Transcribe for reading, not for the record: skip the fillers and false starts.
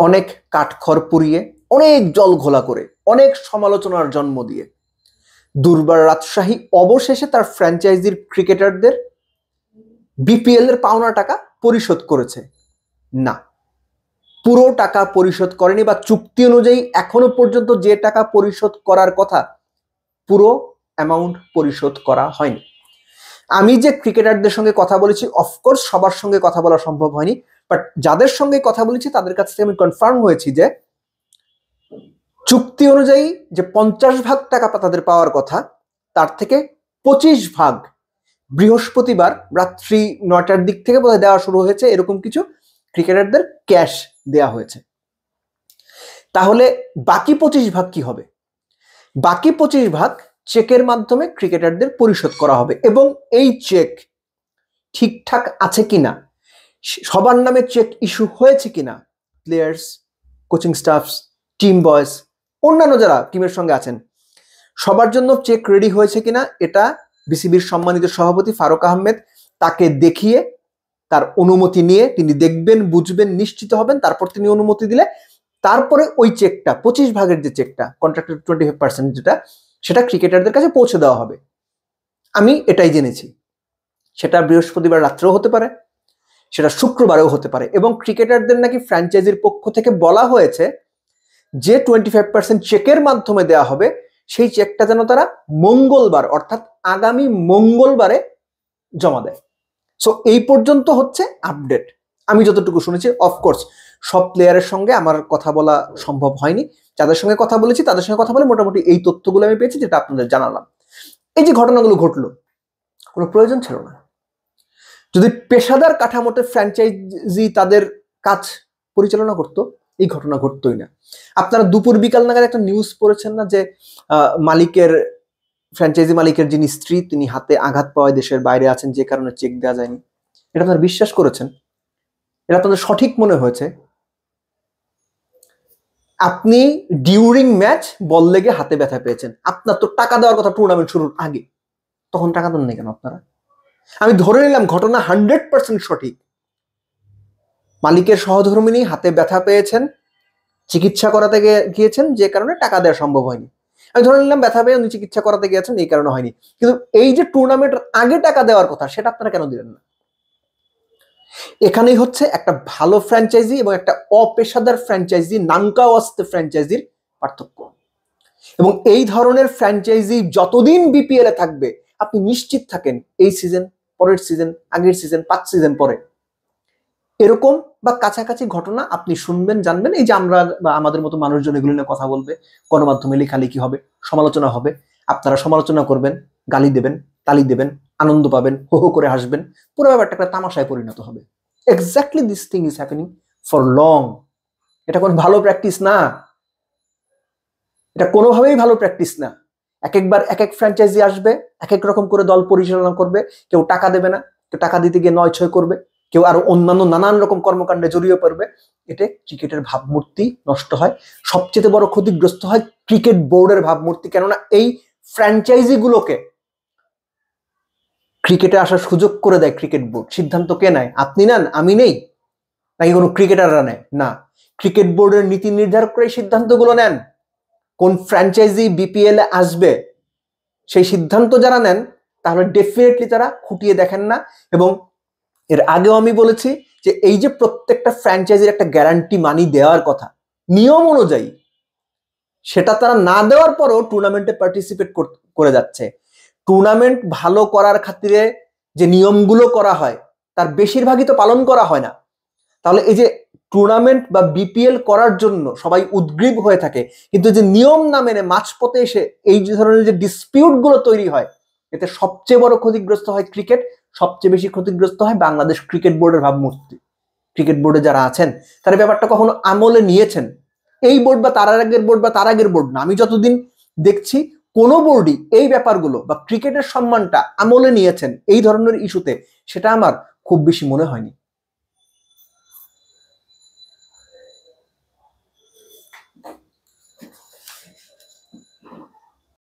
অনেক কাঠখড় পুড়িয়ে, অনেক জল ঘোলা করে, অনেক সমালোচনার জন্ম দিয়ে দুর্বার রাজশাহী অবশেষে তার ফ্র্যাঞ্চাইজির ক্রিকেটারদের বিপিএল এর পাওনা টাকা পরিশোধ করেছে? না, পুরো টাকা পরিশোধ করেনি, বা চুক্তি অনুযায়ী এখনো পর্যন্ত যে টাকা পরিশোধ করার কথা পুরো অ্যামাউন্ট পরিশোধ করা হয়নি। আমি যে ক্রিকেটারদের সঙ্গে কথা বলেছি, অফকোর্স সবার সঙ্গে কথা বলা সম্ভব হয়নি, বাট যাদের সঙ্গে কথা বলেছি তাদের কাছ থেকে আমি কনফার্ম হয়েছি যে চুক্তি অনুযায়ী যে 50% টাকা তাদের পাওয়ার কথা, তার থেকে 25% বৃহস্পতিবার রাত্রি 9টার দিক থেকে বোধহয় দেওয়া শুরু হয়েছে, এরকম কিছু ক্রিকেটারদের ক্যাশ দেওয়া হয়েছে। তাহলে বাকি 25% কি হবে? বাকি 25% চেকের মাধ্যমে ক্রিকেটারদের পরিশোধ করা হবে, এবং এই চেক ঠিকঠাক আছে কিনা, সবার নামে চেক ইস্যু হয়েছে কিনা, প্লেয়ার্স, কোচিং স্টাফস, টিম বয়স, অন্যান্য যারা টিমের সঙ্গে আছেন, সবার জন্য চেক রেডি হয়েছে কিনা, এটা বিসিবির সম্মানিত সভাপতি ফারুক আহমেদ তাকে দেখিয়ে তার অনুমতি নিয়ে তিনি দেখবেন, বুঝবেন, নিশ্চিত হবেন, তারপর তিনি অনুমতি দিলে তারপরে ওই চেকটা 25% যে চেকটা, কন্ট্রাক্টের 25% যেটা, সেটা ক্রিকেটারদের কাছে পৌঁছে দেওয়া হবে। আমি এটাই জেনেছি। সেটা বৃহস্পতিবার রাত্রেও হতে পারে, সেটা শুক্রবারেও হতে পারে, এবং ক্রিকেটারদের নাকি ফ্র্যাঞ্চাইজির পক্ষ থেকে বলা হয়েছে যে 25% চেকের মাধ্যমে দেওয়া হবে, সেই চেকটা যেন তারা মঙ্গলবার, অর্থাৎ আগামী মঙ্গলবারে জমা দেয়। সো এই পর্যন্ত হচ্ছে আপডেট। আমি যতটুকু শুনেছি, অফকোর্স সব প্লেয়ারের সঙ্গে আমার কথা বলা সম্ভব হয়নি, যাদের সঙ্গে কথা বলেছি তাদের সঙ্গে কথা বলে মোটামুটি এই তথ্যগুলো আমি পেয়েছি, যেটা আপনাদের জানালাম। এই যে ঘটনাগুলো ঘটলো, কোনো প্রয়োজন ছিল না। যদি পেশাদার কাঠামোতে ফ্র্যাঞ্চাইজি তাদের কাজ পরিচালনা করতো, এই ঘটনা ঘটতোই না। আপনারা দুপুর বিকাল নাগাদ একটা নিউজ পড়েছেন না, যে ফ্র্যাঞ্চাইজি মালিকের যিনি স্ত্রী, তিনি হাতে আঘাত পাওয়ায় দেশের বাইরে আছেন, যে কারণে চেক দেওয়া যায়নি। এটা আপনারা বিশ্বাস করেছেন? এটা আপনাদের সঠিক মনে হয়েছে? আপনি ডিউরিং ম্যাচ বল লেগে হাতে ব্যথা পেয়েছেন, আপনার তো টাকা দেওয়ার কথা টুর্নামেন্ট শুরুর আগে, তখন টাকা দেন না কেন আপনারা? আমি ধরে নিলাম ঘটনা 100% সঠিক, মালিকের সহধর্মিণী হাতে ব্যথা পেয়েছেন, চিকিৎসা করাতে গিয়েছেন, যে কারণে টাকা দেওয়া সম্ভব হয়নি। আমি ধরে নিলাম ব্যথা পেয়ে উনি চিকিৎসা করাতে গিয়েছেন, এই কারণে হয়নি। কিন্তু এই যে টুর্নামেন্টের আগে টাকা দেওয়ার কথা, সেটা আপনারা কেন দিলেন না? এখানেই হচ্ছে একটা ভালো ফ্র্যাঞ্চাইজি এবং একটা অপেশাদার ফ্র্যাঞ্চাইজি, নাঙ্কা ওয়াস্তে ফ্র্যাঞ্চাইজির পার্থক্য। এবং এই ধরনের ফ্র্যাঞ্চাইজি যতদিন বিপিএল এ থাকবে, আপনি নিশ্চিত থাকেন এই সিজন, পরের সিজন, আগের সিজন, 5 সিজন পরে এরকম বা কাছাকাছি ঘটনা আপনি শুনবেন, জানবেন। এই যে আমরা বা আমাদের মতো মানুষজন এগুলো নিয়ে কথা বলবে, গণমাধ্যমে লেখালেখি হবে, সমালোচনা হবে, আপনারা সমালোচনা করবেন, গালি দেবেন, তালি দেবেন, আনন্দ পাবেন, হো হো করে হাসবেন, পুরো ব্যাপারটা একটা তামাশায় পরিণত হবে। Exactly this thing is happening for long. এটা কোনো ভালো প্র্যাকটিস না, এটা কোনোভাবেই ভালো প্র্যাকটিস না। এক একবার এক এক ফ্র্যাঞ্চাইজি আসবে, এক এক রকম করে দল পরিচালনা করবে, কেউ টাকা দেবে না, কেউ টাকা দিতে গিয়ে নয় ছয় করবে, কেউ আরো অন্যান্য নানান রকম কর্মকাণ্ডে জড়িয়ে পড়বে। এতে ক্রিকেটের ভাবমূর্তি নষ্ট হয়, সবচেয়ে বড় ক্ষতিগ্রস্ত হয় ক্রিকেট বোর্ডের ভাবমূর্তি। কেননা এই ফ্র্যাঞ্চাইজি গুলোকে ক্রিকেটে আসার সুযোগ করে দেয় ক্রিকেট বোর্ড। সিদ্ধান্ত কে নেয়? আপনি নেন, আমি নেই, নাকি কোনো ক্রিকেটাররা নেয়? না, ক্রিকেট বোর্ডের নীতি নির্ধারক করে সিদ্ধান্তগুলো নেন। কোন ফ্র্যাঞ্চাইজি বিপিএল এ আসবে সেই সিদ্ধান্ত যারা নেন, তাহলে ডেফিনেটলি তারা খুঁটিয়ে দেখেন না। এবং এর আগেও আমি বলেছি যে এই যে প্রত্যেকটা ফ্র্যাঞ্চাইজির একটা গ্যারান্টি মানি দেওয়ার কথা নিয়ম অনুযায়ী, সেটা তারা না দেওয়ার পরও টুর্নামেন্টে পার্টিসিপেট করে যাচ্ছে। টুর্নামেন্ট ভালো করার খাতিরে যে নিয়মগুলো করা হয়, তার বেশিরভাগই তো পালন করা হয় না। তাহলে এই যে টুর্নামেন্ট বা বিপিএল করার জন্য সবাই উদ্গ্রীব হয়ে থাকে, কিন্তু যে নিয়ম না মেনে মাঝপথে এসে এই ধরনের যে ডিসপিউট গুলো তৈরি হয়, এতে সবচেয়ে বড় ক্ষতিগ্রস্ত হয় ক্রিকেট, সবচেয়ে বেশি ক্ষতিগ্রস্ত হয় বাংলাদেশ ক্রিকেট বোর্ডের ভাবমূর্তি। ক্রিকেট বোর্ডে যারা আছেন তারা ব্যাপারটা কখনো আমলে নিয়েছেন? এই বোর্ড বা তার আগের বোর্ড বা তার আগের বোর্ড না, আমি যতদিন দেখছি কোন বোর্ডই এই ব্যাপারগুলো বা ক্রিকেটের সম্মানটা আমলে নিয়েছেন এই ধরনের ইস্যুতে, সেটা আমার খুব বেশি মনে হয়নি।